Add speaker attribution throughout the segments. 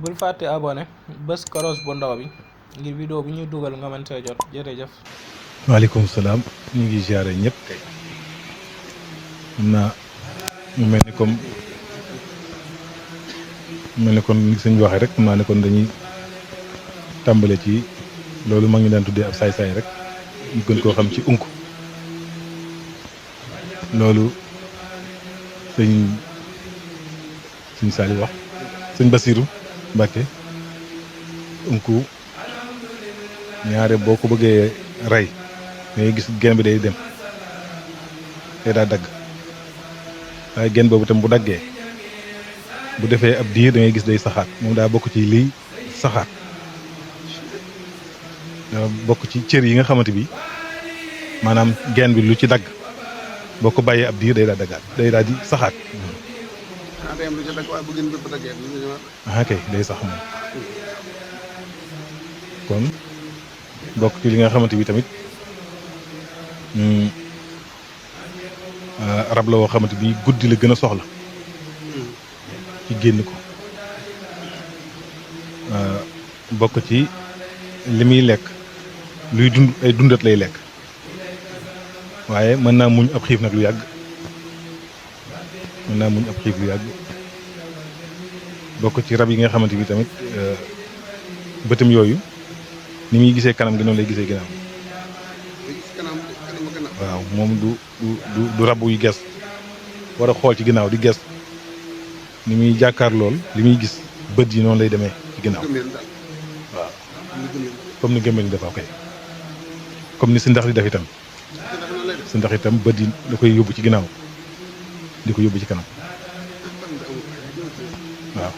Speaker 1: bul fàtte abonné bés koros bu ndaw bi ngir vidéo bi ñuy dugal nga mën see jot jërëjëf.
Speaker 2: waaleykum salaam ñu ngi ziare ñëpp kay xam naa mu mel ni kon ni sëñ waxee rek xam naa ne kon dañuy tàmbale ci loolu mag ñu daan tuddee ab saay-saay rek ñu gën koo xam ci unk loolu sëñ Saliou wax sëñ Basiru Mbàkke unku ñaare boo ko bëggee rey dangay gis genn bi day dem day daa dagg waaye genn boobu tam bu daggee bu defee ab diir da ngay gis day saxaat moom daa bokk ci liy saxaat daa bokk ci cër yi nga xamante bi maanaam genn bi lu ci dagg boo ko bàyyee ab diir day daa daggaat day daa di saxaat kay day sax moom kon bokk ci li nga xamante bi tamit rab la woo xamante bi guddi la gën a soxla ci génn ko bokk ci li muy lekk luy dund ay dundat lay lekk waaye mën naa muñ ab xiif nag lu yàgg bokk ci rab yi nga xamante bi tamit bëtam yooyu ni muy gisee kanam gi noonu lay gisee ginnaaw waaw moom du rab wuy ges war a xool ci ginnaaw di ges ni muy jàkkaar lool li muy gis bët yi noonu lay demee ci ginnaaw waaw comme ni gëmmel ni dafa koy comme ni si ndax di def itam si ndax itam bët yi da koy yóbbu ci ginnaaw di ko yóbbu ci kanam waaw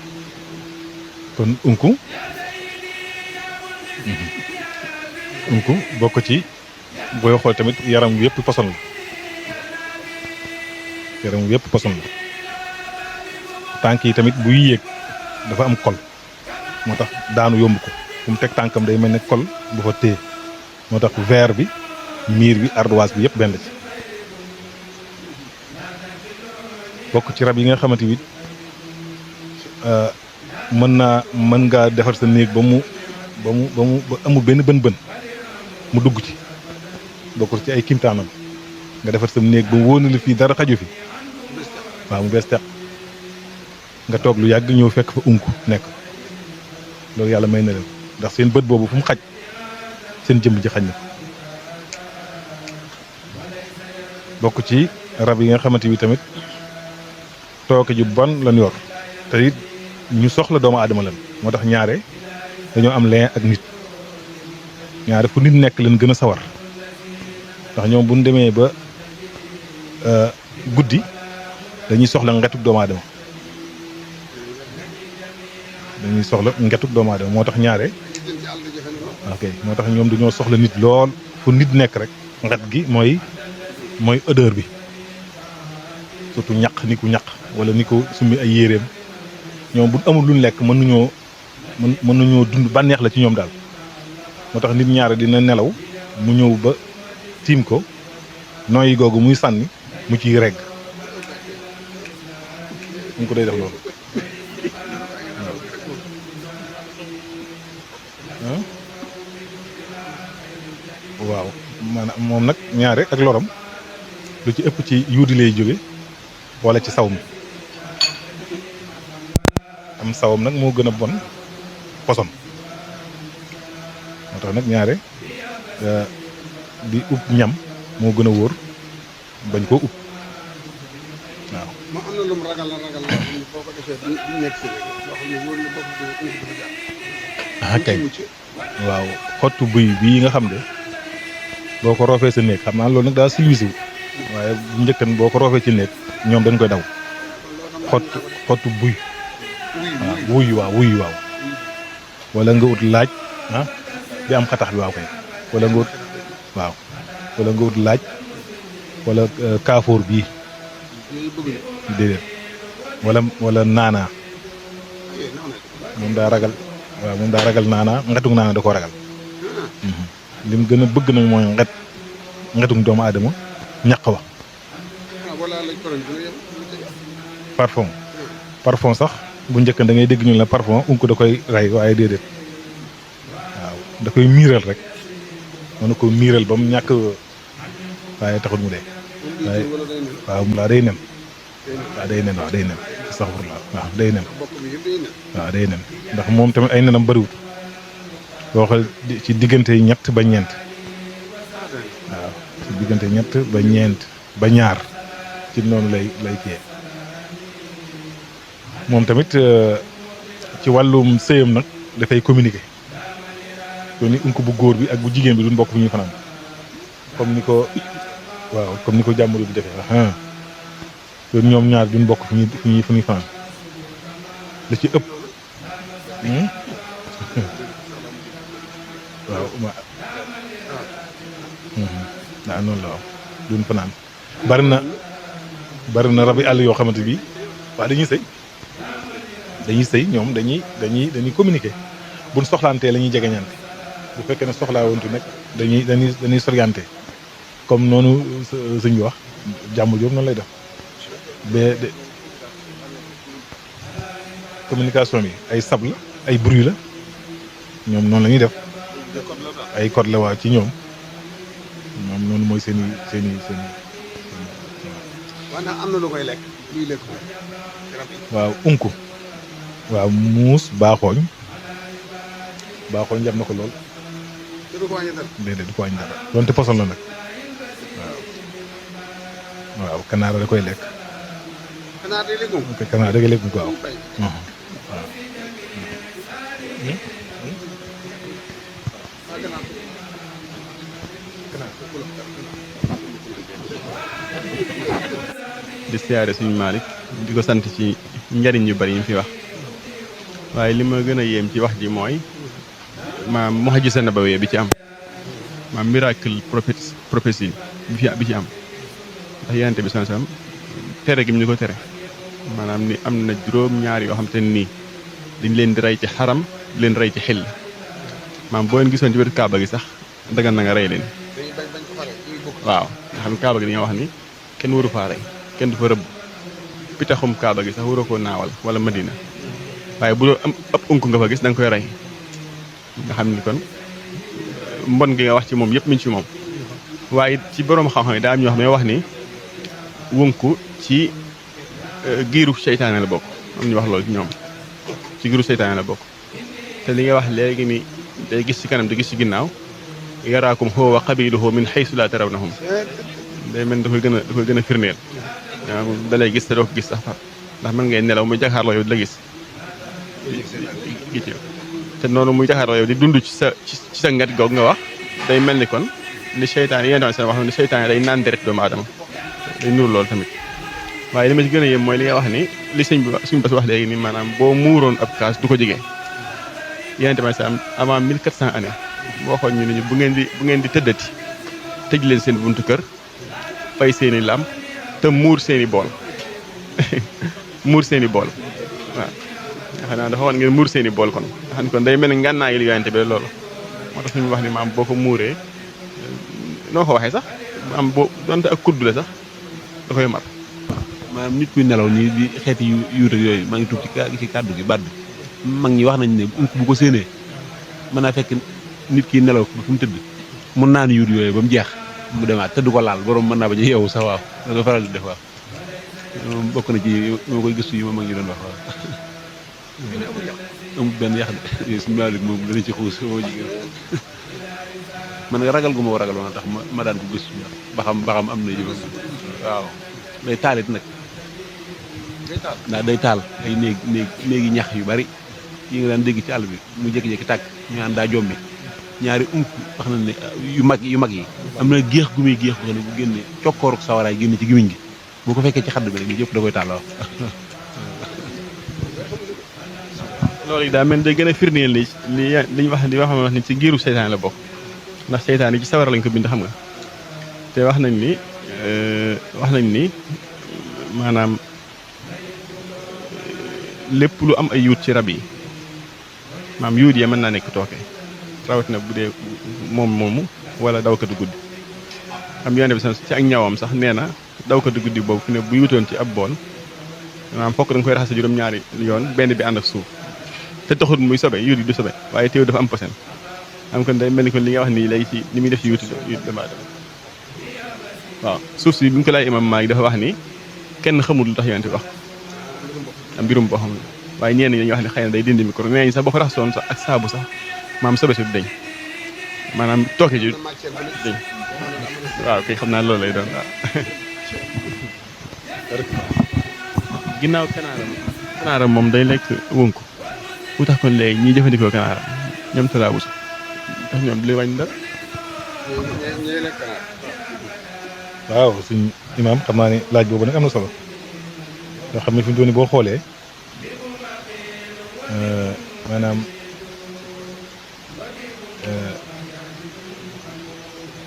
Speaker 2: kon unku bokk ci booy xool tamit yaram wi yëpp poson la tànk yi tamit buy yéeg dafa am kol moo tax daanu yomb ko fu mu teg tànkam day mel ne kol bu fa téye moo tax verre bi miir bi ardoise bi yëpp benn ci bokk ci rab yi nga xamante ni mën ngaa defar sa néeg ba amul benn bën mu dugg ci bokkul ci ay kimtaanam nga defar sa néeg ba wóor na la fii dara xaju fi waaw mu bees teq nga toog lu yàgg ñëw fekk fa unk nekk loolu yàlla may na leen ndax seen bët boobu fu mu xaj seen jëmm ji xaj na bokk ci rab yi nga xamante bi tamit tooke ju bon lan yor te it ñu soxla doomu aadama lan moo tax ñaare dañoo am lien ak nit ñaare fu nit nekk leen gën a sawar ndax ñoom bu ñu demee ba guddi dañuy soxla ngetuk doomu aadama moo tax ñaare ok moo tax ñoom dañoo soxla nit lool fu nit nekk rek nget gi mooy odeur bi surtout ñaq ni ku ñaq wala ni ko summi ay yéreem ñoom bu amul luñ lekk mën nañoo dund bànneex la ci ñoom daal moo tax nit ñaare dina nelaw mu ñëw ba tiim ko nooyi googu muy sànni mu ciy regg mu ko day def loolu waaw maanaam moom nag ñaare ak loram lu ci ëpp ci yuudi lay jóge wala ci saw mi am sawam nag moo gën a bon poson moo tax nag ñaare di ub ñam moo gën a wóor bañ koo ub waaw.
Speaker 3: ma am na lu mu ragal boo ko defee du nekk si léegi loo xam ne wóor na bopp bi dafa jaar.
Speaker 2: kay waaw xottu buy bii nga xam ne boo ko roofee sa néeg xam naa loolu nag daa silwisiw waaye bu njëkkan boo ko roofee ci néeg ñoom dañ koy daw xottu buy waaw wuy waaw wala nga ut laaj bi am xatax bi waaw kay wala nga ut laaj wala kaafoor bii déedéet wala naanaa moom daa ragal naanaa ngetuk naanaa da koo ragal li mu gën a bëgg nag mooy ngetuk doomu aadama ñaq wa parfum sax bu njëkk da ngay dégg ñu la parfum unk da koy rey waaye déedéet waaw da koy miiral rek mën na ko miiral ba mu ñàkk waaye taxul mu dee waaye waaw mu laa day nen waaw day nen waaw day nen astaghfirullah waaw day nen waaw day nen ndax moom tamit ay nenam bëriwut boo xool ci diggante ñett ba ñeent waaw ci diggante ñett ba ñeent ba ñaar ci noonu lay kiyee moom tamit ci wàllum sëyam nag dafay communiquer kon ni unk bu góor bi ak bu jigéen bi duñ bokk fu ñuy fanaan comme ni ko waaw comme ni ko jàmbur bi defee kon ñoom ñaar duñ bokk fu ñuy fanaan da ci ëpp waaw waaw noonu la waaw duñ fanaan bari na rabi àll yoo xamante bi waaw dañuy sëy ñoom dañuy communiquer buñ soxlaantee la ñuy jegeñante bu fekkee ne soxlaa wontu nag dañuy soriante comme noonu sëñ bi wax jàmm joobu noonu lay def de communication bi ay sab la ay bruit la ñoom noonu la ñuy def ay code la waa ci ñoom noonu mooy seen i
Speaker 3: maanaam am na lu koy lekk luy lekk
Speaker 2: waaw unku waaw muus baaxooñ jam na ko lool
Speaker 3: te du ko wàññi dara
Speaker 2: déedéet du ko wàññi dara donte poson la nag waaw kanaara da koy lekk
Speaker 3: kanaar day lekk moom
Speaker 2: kanaara da koy lekk waaw
Speaker 4: di siyaare suñu Malick di ko sant ci njariñ yu bari yi mu fi wax waaye li ma gën a yéem ci wax ji mooy maam mu'jiza nabawiyya bi ci am maam miracle prophétie bi ci am ndax yonent bi sallallahu alayhi wasallam tere gi mu ñu ko tere maanaam ni am na juróom-ñaar yoo xam te nii dañ leen di rey ci xaram di leen rey ci xel maam boo leen gisoon ci wetu kaaba gi sax dagan na nga rey leen waaw nga xam kaaba gi dañoo wax ni kenn waru faa rey kenn du fa rëbb pitaxum kaaba gi sax waroo koo naawal wala madina waaye bu doo am ab unk nga fa gis da nga koy rey nga xam ni kon mbon gi nga wax ci moom yëpp mi ngi ci moom waaye ci borom xam-xam yi daa am ñoo xam ne wax ni wunku ci giiru seytaane la bokk am ñu wax loolu ci ñoom ci giiru seytaane la bokk te li nga wax léegi ni day gis ci kanam di gis ci ginnaaw yaraakum huwa wa qabiluhu min haythu la tarawnahum day mel da koy gën a firndeel da lay gis te doo ko gis sax far ndax mën ngay nelaw muy jakaarloo yow di la gis te noonu muy jakaarloo yow di dund ci sa ngat goog nga wax day mel ni kon li seytaane yéen seen wax ni seytaane day naan deret doomu aadama day nuru loolu tamit waaye li ma ci gën a yem mooy li nga wax ni li suñu bas wax léegi ni maanaam boo muuroon ab kaas du ko jege yéen tamit sa avant 1400 années boo xool ñu ne bu ngeen di tëddati tëj leen seen buntu kër fay seeni làmp te muur seeni bool muur seeni bool waaw nga xam naa dafa wan ngeen muur seeni bool kon nga xam ne kon day mel ni ngànnaayu li yonente bi loolu moo tax suñu wax ni maam boo ko muuree noo ko waxee sax am boo donte ak kudd la sax da koy mar
Speaker 5: maanaam nit kuy nelaw nii di xeeti yuut ak yooyu maa ngi tuub ci kàddu gi baat bi mag ñi wax nañ ne bu ko séenee mën naa fekk nit ki nelaw ba fu mu tëdd mun naan yuut yooyu ba mu jeex mu demaat tëdd ko laal borom mën naa ba ci yeewu sax waaw da nga faral di def waaw bokk na ci moo koy gëstu yi ma mag ñi doon wax waaw amul benn yax de suñu Malick moom dana ci xuus moo jigéen man nga ragal gu ma ragal woon tax ma daan ko gëstu ba xam am na jëf waaw day taalit nag ndax day taal ay néegi ñax yu bari yi nga daan dégg ci àll bi mu jékki-jékki tàkk ñu naan daa jommi ñaari wax na ne yu mag yi am na géex gu muy géex ko ne bu génne cokkooruk sawaraay génne ci gimiñ gi boo ko fekkee ci xadd bi rek li yëpp da koy taal wax
Speaker 4: loolu yi daa mel day gën a firndeel li ñu wax ni ci giiru seytaan la bokk ndax seytaan yi ci sawara lañ ko bind xam nga te wax nañ ni maanaam lépp lu am ay yuut ci rab yi maam yuut ya mën naa nekk tooke rawatina bu dee moomu wala dawkatu guddi am yonent bi ci ak ñawam sax nee na dawkatu guddi boobu fi ne bu yuutoon ci ab bool maanaam fokk da nga koy raxas juróom-ñaari yoon benn bi ànd ak suuf te taxul muy sobe yuut yi du sobe waaye teew dafa am posen am kon day mel ni kon li nga wax nii léegi ci li muy def ci yuuti damaa dem waaw suuf si bi ñu ko laaj imam Maalik dafa wax ni kenn xamul lu tax yonent wax am mbirum boo xam ne waaye ñenn ñi dañuy wax ne xëy na day dindi micro nee nañ sax boo ko raxasoon sax ak saabu sax maam sobe si du deñ maanaam tooke ji deñ waaw kay xam naa loolu lay doon waaw ginnaaw kanaaram moom day lekk wënku bu tax kon léegi ñiy jëfandikoo kanaaram ñoom talaabu sax tax ñoom du lay wàññi dara
Speaker 2: waaw suñ imaam xam naa ne laaj boobu nag am na solo nga xam ne fi mu toll nii boo xoolee maanaam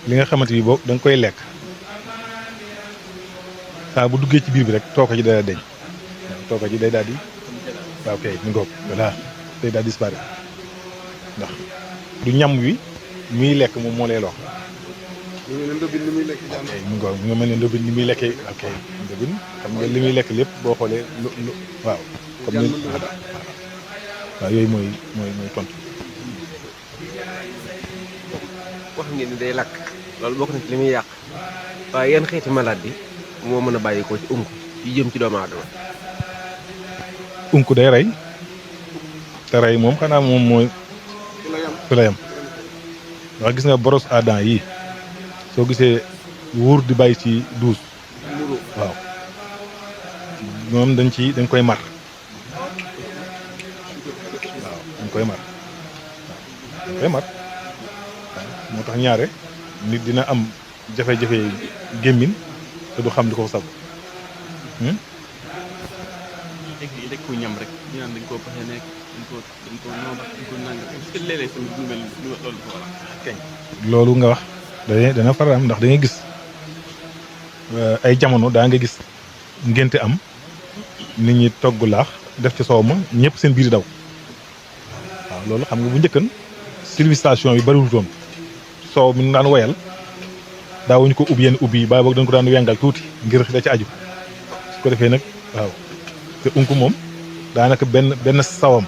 Speaker 2: li nga xamante ni boo da nga koy lekk saa bu duggee ci biir bi rek tooke ji day deñ tooke ji day daal di waaw kay mi ngoog voilà day daal di disparaître ndax du ñam wi muy lekk moom moo lay lox. mu ngoog nga mel ne ndobin ni muy lekkee ok ndobin xam nga li muy lekk lépp boo xoolee lu waaw comme ni waaw yooyu mooy tontu.
Speaker 6: wax ngeen ni day lakk loolu bokk na ci li muy yàq waaye yan xeeti maladie moo mën a bàyyi ko ci unku yi jëm ci doomu aadama.
Speaker 2: unku day rey te rey moom xanaa moom mooy fi la yam ndax gis nga boros à dents yi soo gisee wóor di bàyyi ci douze waaw moom dañ koy mar waaw dañ koy mar moo tax ñaare nit dina am jafe-jafe gémmin te du xam li ko sab
Speaker 4: léegi ko ñam rek ñu naan dañ koo paxe nekk dañ ko noom dañ ko nang est-ce que léeg-léeg tamit du mel loolu ko wala kañ
Speaker 2: loolu nga wax dana faral am ndax da ngay gis ay jamono daa nga gis ngénte am nit ñi togg laax def ci soow ma ñëpp seen biir daw waaw loolu xam nga bu njëkkan civilisation yi bariwul toon soow mi daan woyal daawuñu ko ubbi yenn ubbi yi bàyyi boog dañ ko daan wengal tuuti ngir da ci aju su ko defee nag waaw te unku moom daanaka benn sawam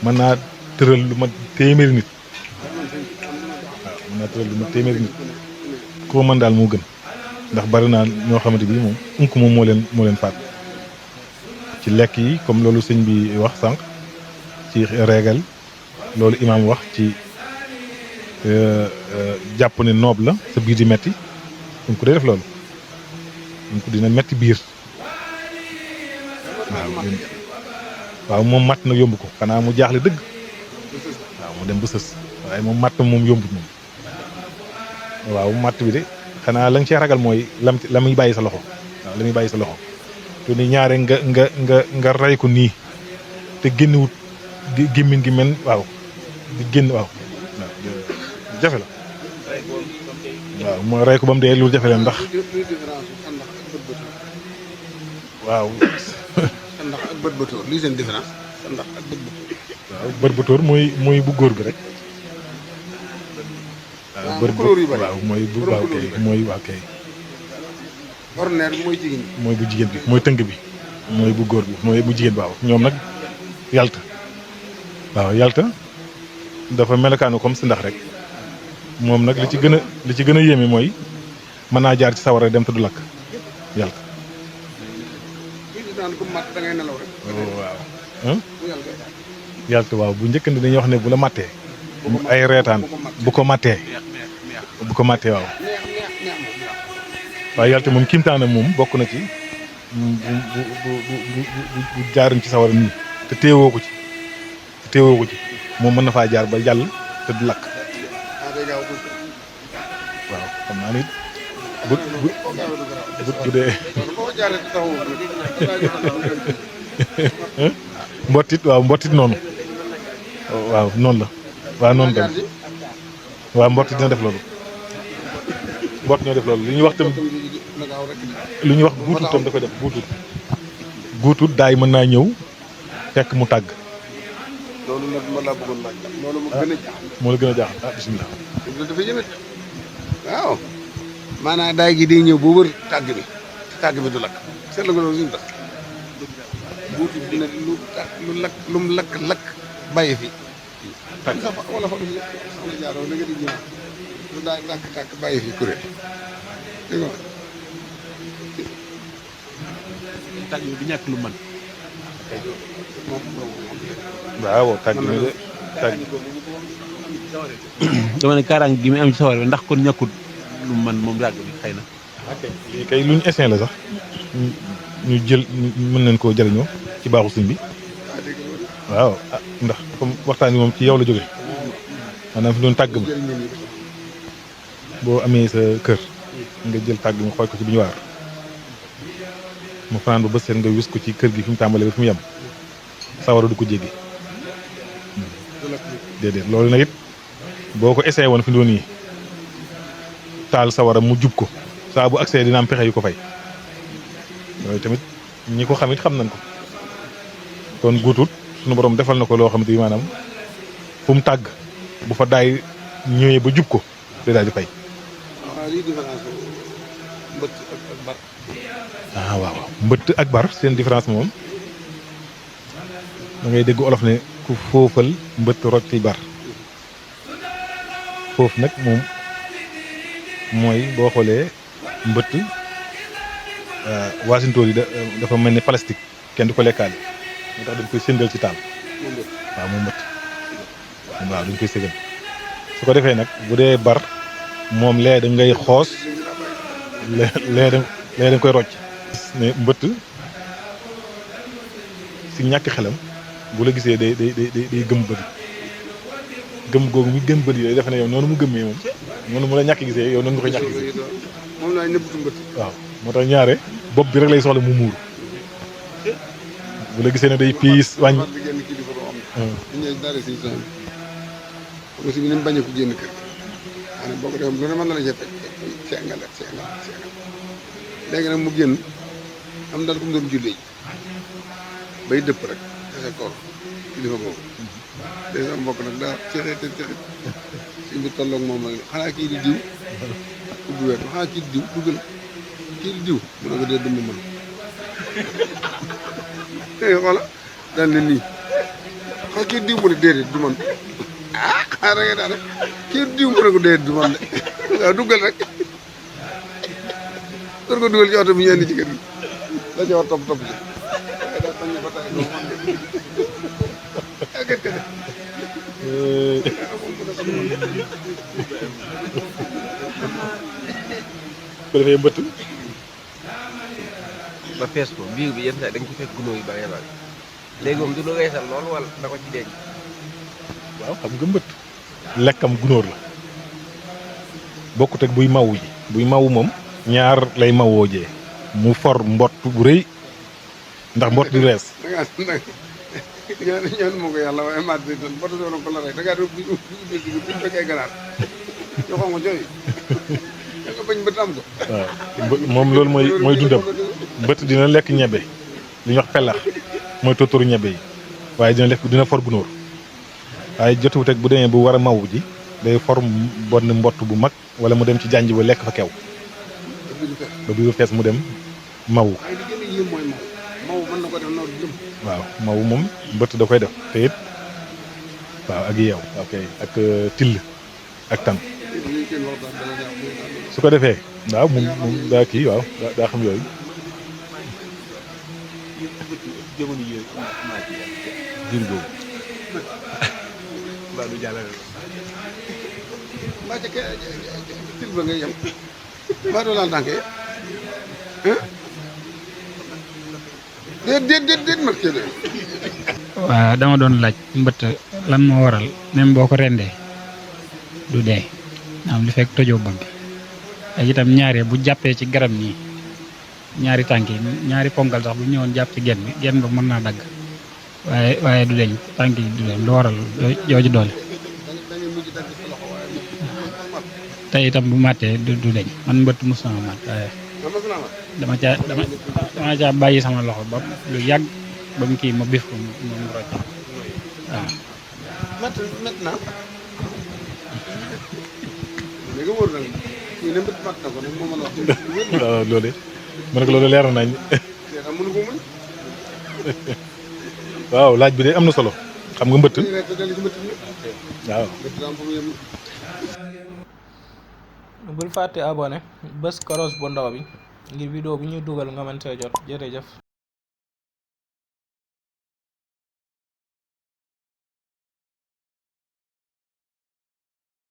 Speaker 2: mën naa tëral lu ma téeméeri nit waaw mën naa tëral lu ma téeméeri nit koo mën daal moo gën ndax bari naa ñoo xamante bi moom unku moom moo leen faat ci lekk yi comme loolu sëñ bi wax sànq ci régal loolu imaam wax ci jàpp ne noob la sa biir di metti unku day def loolu unku dina metti biir waaw moom matt na yomb ko xanaa mu jaaxle dëgg waaw mu dem ba sës waaye moom matt moom yombut moom waaw matt bi de xanaa la nga cee ragal mooy la muy bàyyi sa loxo waaw la muy bàyyi sa loxo te ni ñaare nga rey ko nii te génnewut gémmiñ gi men waaw di génn waaw jafe la waaw moo rey ko ba mu dee lu jafe la ndax waaw
Speaker 3: sandax ak bët bëtóor lii seen différence sandax ak bët bëtóor.
Speaker 2: waaw bët bëtóor mooy bu góor bi rek. waaw bët waaw mooy bu waaw kay mooy waaw kay.
Speaker 3: ordinaire bi mooy jigéen bi.
Speaker 2: mooy bu jigéen bi mooy tënk bi mooy bu góor bi mooy bu jigéen bi waaw ñoom nag yalta waaw yalta dafa melokaanu comme si ndax rek moom nag li ci gën a yéeme mooy mën naa jaar ci sawara dem te du lakk yalta. waaw yalta waaw bu njëkk ni dañuy wax ne bu la mattee ay reetaan bu ko mattee waaw waaye yalta moom kiimtaanam moom bokk na ci bu jaaruñ ci sawara nii te téewoo ko ci moom mën na faa jaar ba jàll te du lakk waaw xam naa nit bu dee mbottit noonu waaw noonu la waaw noonu tam waaw mbottit dina def loolu li ñuy wax tam lu ñuy wax guutut tam da koy def guutut daay mën naa ñëw fekk mu tàgg
Speaker 3: loolu nag ma laa bëggoon laaj loolu moo gën a jaaxal
Speaker 2: moo la gën a jaaxal bisimilah
Speaker 3: loolu dafa yëmet waaw maanaam daay gi day ñëw ba wër tàgg bi te tàgg bi du lakk seetlu nga loolu suñu tax buuti bi ne lu mu lakk bàyyi fi. tàkk sax wala fa soxna Jaara da nga di ñëwaat lu daay tàkk bàyyi fi kuréel dégg nga.
Speaker 5: tàgg bi du ñàkk lu man
Speaker 2: waaw tàgg mi de tàgg.
Speaker 5: dama ne kaaraange gi muy am ci sawar bi ndax kon ñàkkut lu man moom ràgg bi xëy na.
Speaker 2: lii kay luñ essayé la sax ñu jël mën nañ koo jëriñoo ci baaxu sëñ bi waaw ah ndax comme waxtaan wi moom ci yow la jóge maanaam fi doon tàgg ma boo amee sa kër nga jël tàgg mi xooj ko ci bi ñu waar mu fanaan ba bës seen nga wis ko ci kër gi fi mu tàmbalee ba fi mu yem sawara du ko jéggi déedéet loolu nag it boo ko essayé woon fi doon nii taal sawara mu jub ko saa bu accès dina am pexe yu ko fay yooyu tamit ñi ko xam it xam nañ ko kon guutut suñu borom defal na ko loo xamante ni maanaam fu mu tàgg bu fa daay ñëwee ba jub ko day daal di fay.
Speaker 3: waaw lii différence mbëtt ak bar.
Speaker 2: waaw mbëtt ak bar seen différence moom da ngay dégg olof ne ku foofal mbëtt rocc ci bar foofu nag moom mooy boo xoolee mbëtt waasintóor yi dafa mel ni plastique kenn du ko lekkaale moo tax dañ koy séndal ci taal waaw moom mbëtt waaw dañ koy ségal su ko defee nag bu dee bar moom lee dañ ngay xoos lee dañ koy rocc ne mbëtt si ñàkk xelam bu la gisee day gëm bët gëm googu mu gëm bët yi day defe ne yow noonu mu gëmmee moom noonu mu la ñàkk gisee yow noonu nga koy ñàkk gisee
Speaker 3: moom laay nëbbatu mbëtt.
Speaker 2: waaw moo tax ñaare bopp bi rek lay soxla mu muur bu la gisee ne day piis wàññi.
Speaker 3: war di génn kilifa boo xam ne dañuy dara si son bi aussi bi ni mu bañee ko génn kër maanaam boo ko defee lu ne mën na la cee fekk sengal léegi nag mu génn am daal ku mu doon jullee bay dëpp rek dese koor kilifa boobu dèjà mbokk nag daa ceexee suñ bi tolloog moom la xanaa kii di diw ubbi weer xanaa kii di diw duggal kii di diw mu ne ko dee dëmm mën xoola daal ne nii xanaa kii diw mu ne déedéet du man ah xaaral nga daal rek kii diw mu ne ko déedéet du man de waaw duggal rek door ko dugal ci oto bi ñu indi ci kër gi la ci war topp ci waaye daal bañ na ba tey doo man
Speaker 2: ko defee mbëtt
Speaker 6: ba fees ko biir bi yenn saa da nga ci fekk gunóor yu bëree bëri léegi moom du la weesal loolu wala da ko ci denc.
Speaker 2: waaw xam nga mbëtt lekkam gunóor la bokkut ak buy mawu ji buy mawu moom ñaar lay mawoo jee mu for mbott bu rëy ndax mbott di rees
Speaker 3: ñaan moo ko yàlla waaye mat doon bota doon ko la rek da ngaa doon bu fekkee ganaar yoo xam nga jooy da nga bañ bët am ko
Speaker 2: waaw moom loolu mooy dundam mbëtt dina lekk ñebe li ñuy wax pellax mooy tóotóoru ñebe yi waaye dina for gunóor waaye jotuwut ak bu demee bu war a mawu ji day for bonn mbott bu mag wala mu dem ci jànj ba lekk fa kew ba biiru fees mu dem mawu
Speaker 3: waaye li gën a yéem mooy maw mën na ko def noonu jëm
Speaker 2: waaw mawu moom mbëtt da koy def te it waaw ak yeew ok ak till ak tan
Speaker 3: li kenn wax daal dana ñaaw
Speaker 2: su ko defee waaw moom daa kii waaw daa xam yooyu
Speaker 5: jamono yi maa ci jur googu mbaa du jàllale
Speaker 3: mbaa ca til ba ngay yem mbaa doo laal tànk yi déet mat ke de
Speaker 7: waaw dama doon laaj mbëtt lan moo waral même boo ko rendee du dee am li fekk tojoo bopp bi ak itam ñaare bu jàppee ci garab nii ñaari tànk yi ñaari ponkal sax bu ñëwoon jàpp ci genn ba mën naa dagg waaye du deñ tànk yi du deñ lu waral jooju doole te itam bu màttee du deñ man mbëtt mos sama màtt waaye dama caa bàyyi sama loxo ba lu yàgg ba mu kii ma bif ko moom rocc waaw
Speaker 3: mat na léegi wóor na ñu ne mbët mat na ko nag moo mën a wax
Speaker 2: waaw loolu ma ne ko loolu leer nañ
Speaker 3: xam mënu ko mën
Speaker 2: waaw laaj bi de am na solo xam nga mbëtt
Speaker 3: dañuy nekk dellu ci mbëtt bi
Speaker 2: waaw
Speaker 3: mbëtt daa am fu mu yem.
Speaker 1: bul fàtte abonné bës koros bu ndaw bi ngir vidéo bu ñuy dugal nga mën see jot jërëjëf